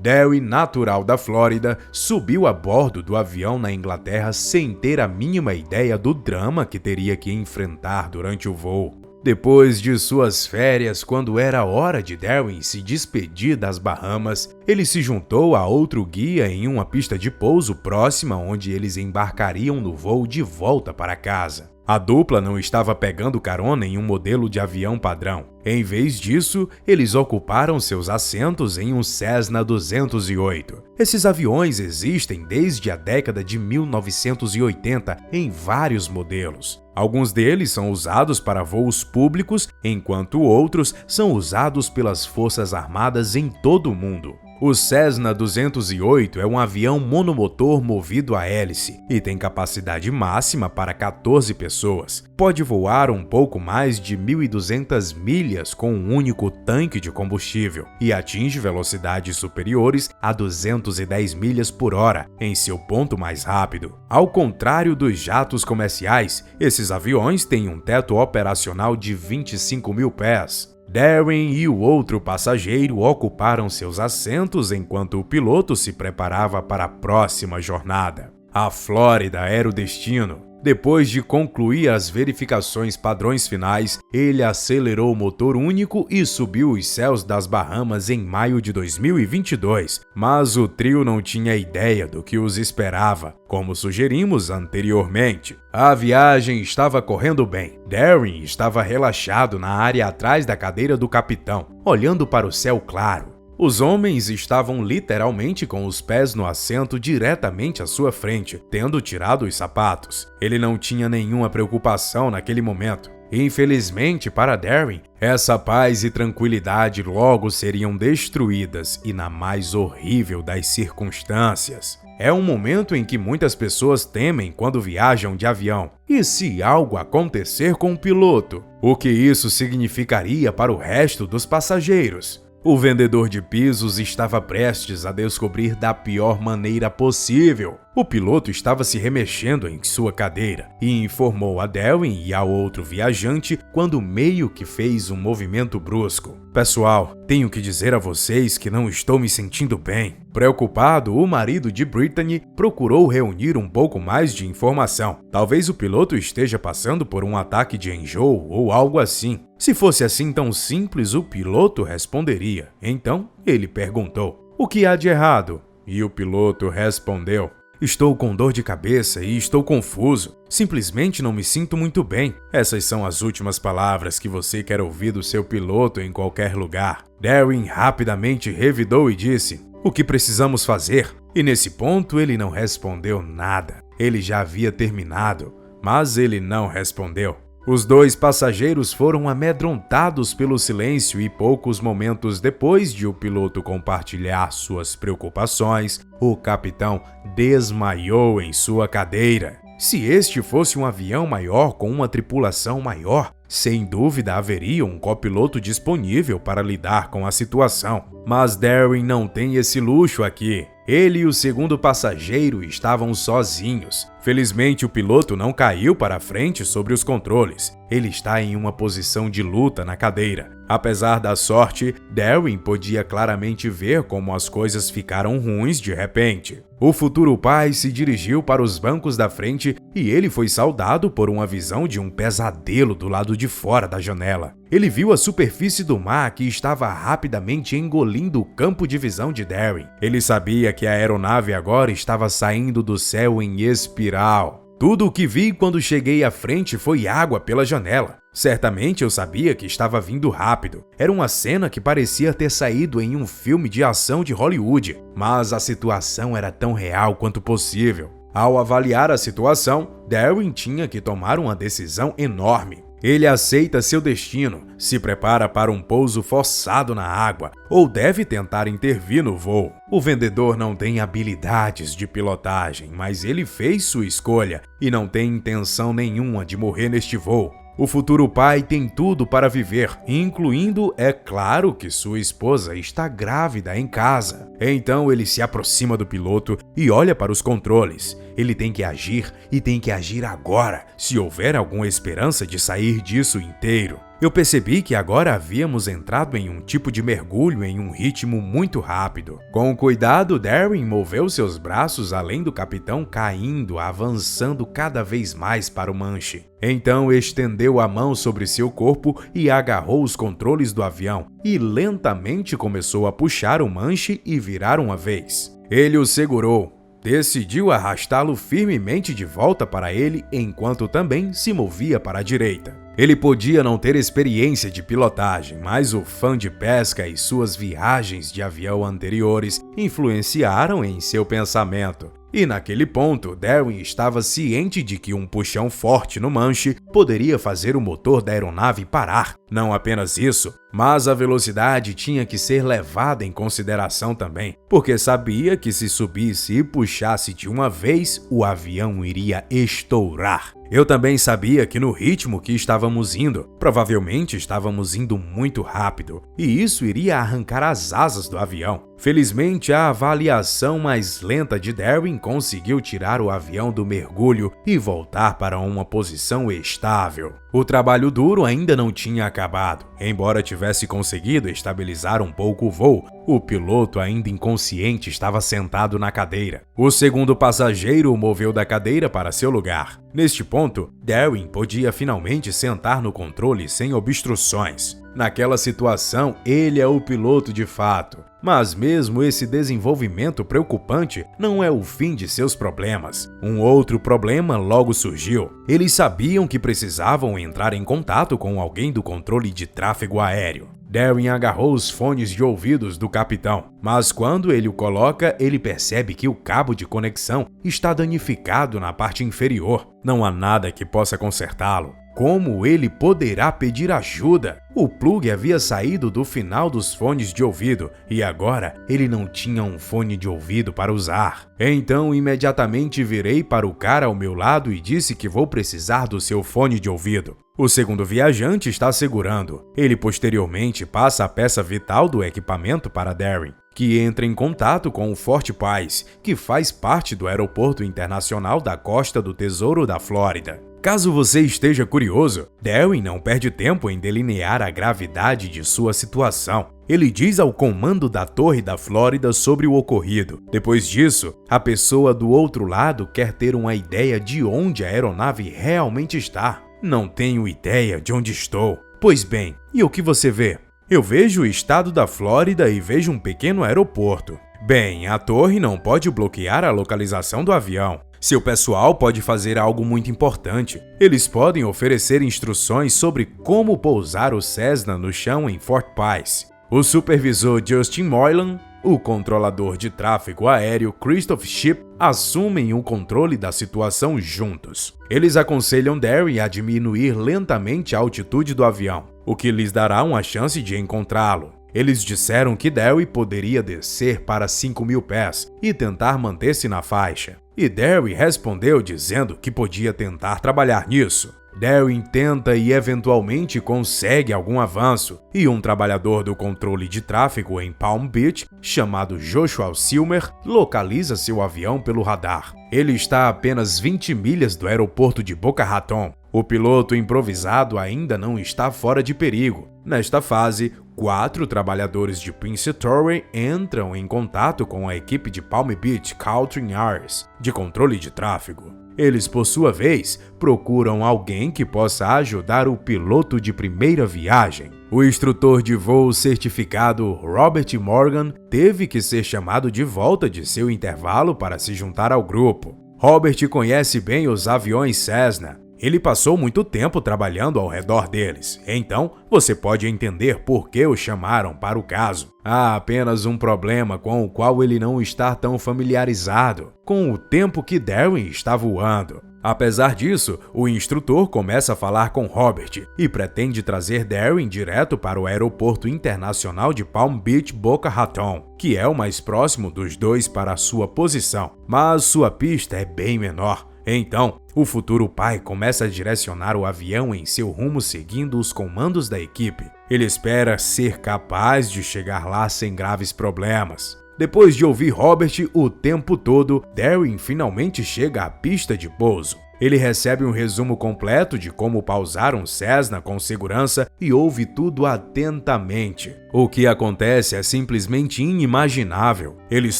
Darwin, natural da Flórida, subiu a bordo do avião na Inglaterra sem ter a mínima ideia do drama que teria que enfrentar durante o voo. Depois de suas férias, quando era hora de Darwin se despedir das Bahamas, ele se juntou a outro guia em uma pista de pouso próxima onde eles embarcariam no voo de volta para casa. A dupla não estava pegando carona em um modelo de avião padrão. Em vez disso, eles ocuparam seus assentos em um Cessna 208. Esses aviões existem desde a década de 1980 em vários modelos. Alguns deles são usados para voos públicos, enquanto outros são usados pelas Forças Armadas em todo o mundo. O Cessna 208 é um avião monomotor movido a hélice e tem capacidade máxima para 14 pessoas. Pode voar um pouco mais de 1.200 milhas com um único tanque de combustível e atinge velocidades superiores a 210 milhas por hora em seu ponto mais rápido. Ao contrário dos jatos comerciais, esses aviões têm um teto operacional de 25 mil pés. Darwin e o outro passageiro ocuparam seus assentos enquanto o piloto se preparava para a próxima jornada. A Flórida era o destino. Depois de concluir as verificações padrões finais, ele acelerou o motor único e subiu os céus das Bahamas em maio de 2022, mas o trio não tinha ideia do que os esperava, como sugerimos anteriormente. A viagem estava correndo bem. Darwin estava relaxado na área atrás da cadeira do capitão, olhando para o céu claro. Os homens estavam literalmente com os pés no assento diretamente à sua frente, tendo tirado os sapatos. Ele não tinha nenhuma preocupação naquele momento. Infelizmente para Darwin, essa paz e tranquilidade logo seriam destruídas e na mais horrível das circunstâncias. É um momento em que muitas pessoas temem quando viajam de avião. E se algo acontecer com o piloto? O que isso significaria para o resto dos passageiros? O vendedor de pisos estava prestes a descobrir da pior maneira possível. O piloto estava se remexendo em sua cadeira e informou a Darwin e ao outro viajante quando meio que fez um movimento brusco. Pessoal, tenho que dizer a vocês que não estou me sentindo bem. Preocupado, o marido de Brittany procurou reunir um pouco mais de informação. Talvez o piloto esteja passando por um ataque de enjoo ou algo assim. Se fosse assim tão simples, o piloto responderia. Então, ele perguntou: "O que há de errado?" E o piloto respondeu: "Estou com dor de cabeça e estou confuso. Simplesmente não me sinto muito bem." Essas são as últimas palavras que você quer ouvir do seu piloto em qualquer lugar. Darwin rapidamente revidou e disse: "O que precisamos fazer?" E nesse ponto ele não respondeu nada. Ele já havia terminado, mas ele não respondeu. Os dois passageiros foram amedrontados pelo silêncio e poucos momentos depois de o piloto compartilhar suas preocupações, o capitão desmaiou em sua cadeira. Se este fosse um avião maior com uma tripulação maior, sem dúvida haveria um copiloto disponível para lidar com a situação. Mas Darwin não tem esse luxo aqui. Ele e o segundo passageiro estavam sozinhos. Felizmente, o piloto não caiu para frente sobre os controles. Ele está em uma posição de luta na cadeira. Apesar da sorte, Darwin podia claramente ver como as coisas ficaram ruins de repente. O futuro pai se dirigiu para os bancos da frente e ele foi saudado por uma visão de um pesadelo do lado de fora da janela. Ele viu a superfície do mar que estava rapidamente engolindo o campo de visão de Darwin. Ele sabia que a aeronave agora estava saindo do céu em espiral. Tudo o que vi quando cheguei à frente foi água pela janela. Certamente eu sabia que estava vindo rápido. Era uma cena que parecia ter saído em um filme de ação de Hollywood, mas a situação era tão real quanto possível. Ao avaliar a situação, Darwin tinha que tomar uma decisão enorme. Ele aceita seu destino, se prepara para um pouso forçado na água ou deve tentar intervir no voo. O vendedor não tem habilidades de pilotagem, mas ele fez sua escolha e não tem intenção nenhuma de morrer neste voo. O futuro pai tem tudo para viver, incluindo, é claro, que sua esposa está grávida em casa. Então ele se aproxima do piloto e olha para os controles. Ele tem que agir e tem que agir agora, se houver alguma esperança de sair disso inteiro. Eu percebi que agora havíamos entrado em um tipo de mergulho em um ritmo muito rápido. Com cuidado, Darwin moveu seus braços além do capitão, caindo, avançando cada vez mais para o manche. Então estendeu a mão sobre seu corpo e agarrou os controles do avião e lentamente começou a puxar o manche e virar uma vez. Ele o segurou. Decidiu arrastá-lo firmemente de volta para ele enquanto também se movia para a direita. Ele podia não ter experiência de pilotagem, mas o fã de pesca e suas viagens de avião anteriores influenciaram em seu pensamento. E naquele ponto, Darwin estava ciente de que um puxão forte no manche poderia fazer o motor da aeronave parar. Não apenas isso, mas a velocidade tinha que ser levada em consideração também, porque sabia que se subisse e puxasse de uma vez, o avião iria estourar. Eu também sabia que no ritmo que estávamos indo, provavelmente estávamos indo muito rápido, e isso iria arrancar as asas do avião. Felizmente, a avaliação mais lenta de Darwin conseguiu tirar o avião do mergulho e voltar para uma posição estável. O trabalho duro ainda não tinha acabado. Embora tivesse conseguido estabilizar um pouco o voo, o piloto, ainda inconsciente, estava sentado na cadeira. O segundo passageiro o moveu da cadeira para seu lugar. Neste ponto, Darwin podia finalmente sentar no controle sem obstruções. Naquela situação, ele é o piloto de fato. Mas mesmo esse desenvolvimento preocupante não é o fim de seus problemas. Um outro problema logo surgiu. Eles sabiam que precisavam entrar em contato com alguém do controle de tráfego aéreo. Darwin agarrou os fones de ouvidos do capitão, mas quando ele o coloca, ele percebe que o cabo de conexão está danificado na parte inferior. Não há nada que possa consertá-lo. Como ele poderá pedir ajuda? O plug havia saído do final dos fones de ouvido e agora ele não tinha um fone de ouvido para usar. Então imediatamente virei para o cara ao meu lado e disse que vou precisar do seu fone de ouvido. O segundo viajante está segurando. Ele posteriormente passa a peça vital do equipamento para Darwin, que entra em contato com o Fort Pies, que faz parte do Aeroporto Internacional da Costa do Tesouro da Flórida. Caso você esteja curioso, Darwin não perde tempo em delinear a gravidade de sua situação. Ele diz ao comando da Torre da Flórida sobre o ocorrido. Depois disso, a pessoa do outro lado quer ter uma ideia de onde a aeronave realmente está. Não tenho ideia de onde estou. Pois bem, e o que você vê? Eu vejo o estado da Flórida e vejo um pequeno aeroporto. Bem, a torre não pode bloquear a localização do avião. Seu pessoal pode fazer algo muito importante. Eles podem oferecer instruções sobre como pousar o Cessna no chão em Fort Pies. O supervisor Justin Moylan, o controlador de tráfego aéreo Christoph Shipp assumem o controle da situação juntos. Eles aconselham Darwin a diminuir lentamente a altitude do avião, o que lhes dará uma chance de encontrá-lo. Eles disseram que Darwin poderia descer para 5.000 pés e tentar manter-se na faixa. E Darwin respondeu dizendo que podia tentar trabalhar nisso. Darwin tenta e eventualmente consegue algum avanço, e um trabalhador do controle de tráfego em Palm Beach, chamado Joshua Silmer, localiza seu avião pelo radar. Ele está a apenas 20 milhas do aeroporto de Boca Raton. O piloto improvisado ainda não está fora de perigo. Nesta fase, 4 trabalhadores de Prince Torrey entram em contato com a equipe de Palm Beach Caltrin Yards, de controle de tráfego. Eles, por sua vez, procuram alguém que possa ajudar o piloto de primeira viagem. O instrutor de voo certificado Robert Morgan teve que ser chamado de volta de seu intervalo para se juntar ao grupo. Robert conhece bem os aviões Cessna. Ele passou muito tempo trabalhando ao redor deles, então você pode entender por que o chamaram para o caso. Há apenas um problema com o qual ele não está tão familiarizado, com o tempo que Darwin está voando. Apesar disso, o instrutor começa a falar com Robert e pretende trazer Darwin direto para o Aeroporto Internacional de Palm Beach Boca Raton, que é o mais próximo dos dois para a sua posição, mas sua pista é bem menor. Então, o futuro pai começa a direcionar o avião em seu rumo seguindo os comandos da equipe. Ele espera ser capaz de chegar lá sem graves problemas. Depois de ouvir Robert o tempo todo, Darwin finalmente chega à pista de pouso. Ele recebe um resumo completo de como pausar um Cessna com segurança e ouve tudo atentamente. O que acontece é simplesmente inimaginável. Eles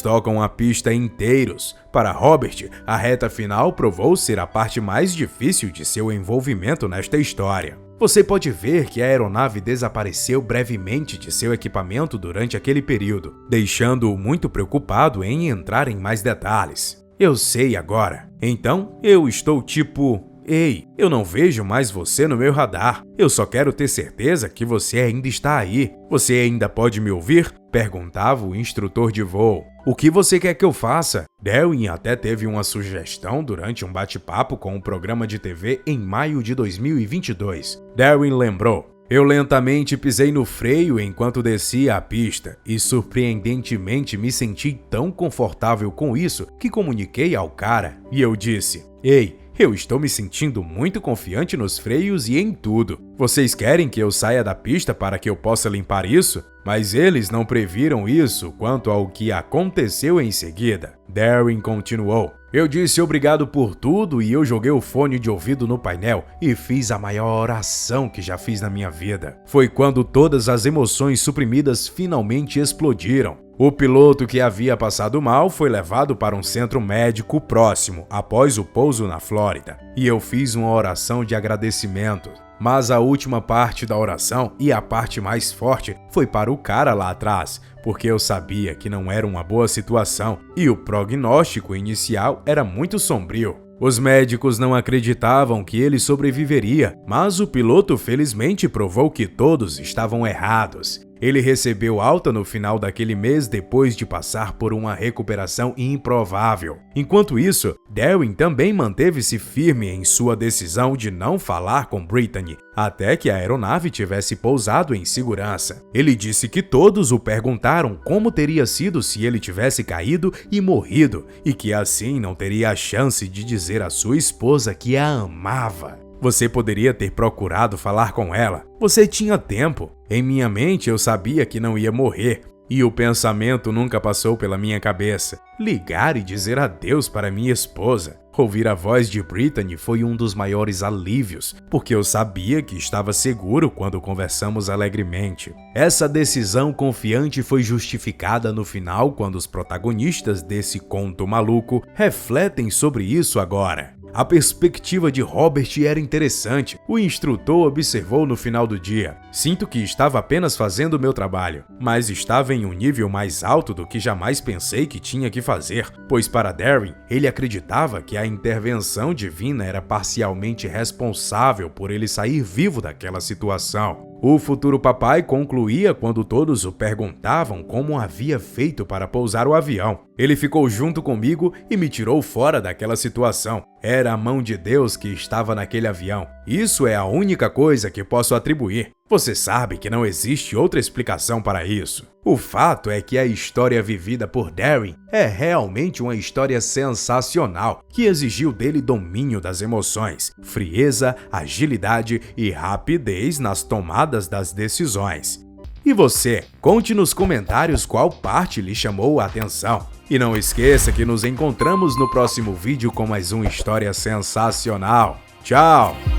tocam a pista inteiros. Para Robert, a reta final provou ser a parte mais difícil de seu envolvimento nesta história. Você pode ver que a aeronave desapareceu brevemente de seu equipamento durante aquele período, deixando-o muito preocupado em entrar em mais detalhes. Eu sei agora. Então, eu estou tipo... Ei, eu não vejo mais você no meu radar. Eu só quero ter certeza que você ainda está aí. Você ainda pode me ouvir? Perguntava o instrutor de voo. O que você quer que eu faça? Darwin até teve uma sugestão durante um bate-papo com um programa de TV em maio de 2022. Darwin lembrou. Eu lentamente pisei no freio enquanto descia a pista e surpreendentemente me senti tão confortável com isso que comuniquei ao cara e eu disse: Ei, eu estou me sentindo muito confiante nos freios e em tudo. Vocês querem que eu saia da pista para que eu possa limpar isso? Mas eles não previram isso quanto ao que aconteceu em seguida. Darwin continuou. Eu disse obrigado por tudo e eu joguei o fone de ouvido no painel e fiz a maior oração que já fiz na minha vida. Foi quando todas as emoções suprimidas finalmente explodiram. O piloto que havia passado mal foi levado para um centro médico próximo após o pouso na Flórida, e eu fiz uma oração de agradecimento. Mas a última parte da oração, e a parte mais forte, foi para o cara lá atrás, porque eu sabia que não era uma boa situação e o prognóstico inicial era muito sombrio. Os médicos não acreditavam que ele sobreviveria, mas o piloto felizmente provou que todos estavam errados. Ele recebeu alta no final daquele mês depois de passar por uma recuperação improvável. Enquanto isso, Darwin também manteve-se firme em sua decisão de não falar com Brittany, até que a aeronave tivesse pousado em segurança. Ele disse que todos o perguntaram como teria sido se ele tivesse caído e morrido, e que assim não teria a chance de dizer à sua esposa que a amava. Você poderia ter procurado falar com ela. Você tinha tempo. Em minha mente eu sabia que não ia morrer. E o pensamento nunca passou pela minha cabeça. Ligar e dizer adeus para minha esposa. Ouvir a voz de Brittany foi um dos maiores alívios, porque eu sabia que estava seguro quando conversamos alegremente. Essa decisão confiante foi justificada no final quando os protagonistas desse conto maluco refletem sobre isso agora. A perspectiva de Robert era interessante. O instrutor observou no final do dia. Sinto que estava apenas fazendo o meu trabalho, mas estava em um nível mais alto do que jamais pensei que tinha que fazer, pois para Darwin, ele acreditava que a intervenção divina era parcialmente responsável por ele sair vivo daquela situação. O futuro papai concluía quando todos o perguntavam como havia feito para pousar o avião. Ele ficou junto comigo e me tirou fora daquela situação. Era a mão de Deus que estava naquele avião. Isso é a única coisa que posso atribuir. Você sabe que não existe outra explicação para isso. O fato é que a história vivida por Darwin é realmente uma história sensacional que exigiu dele domínio das emoções, frieza, agilidade e rapidez nas tomadas das decisões. E você? Conte nos comentários qual parte lhe chamou a atenção. E não esqueça que nos encontramos no próximo vídeo com mais uma história sensacional. Tchau!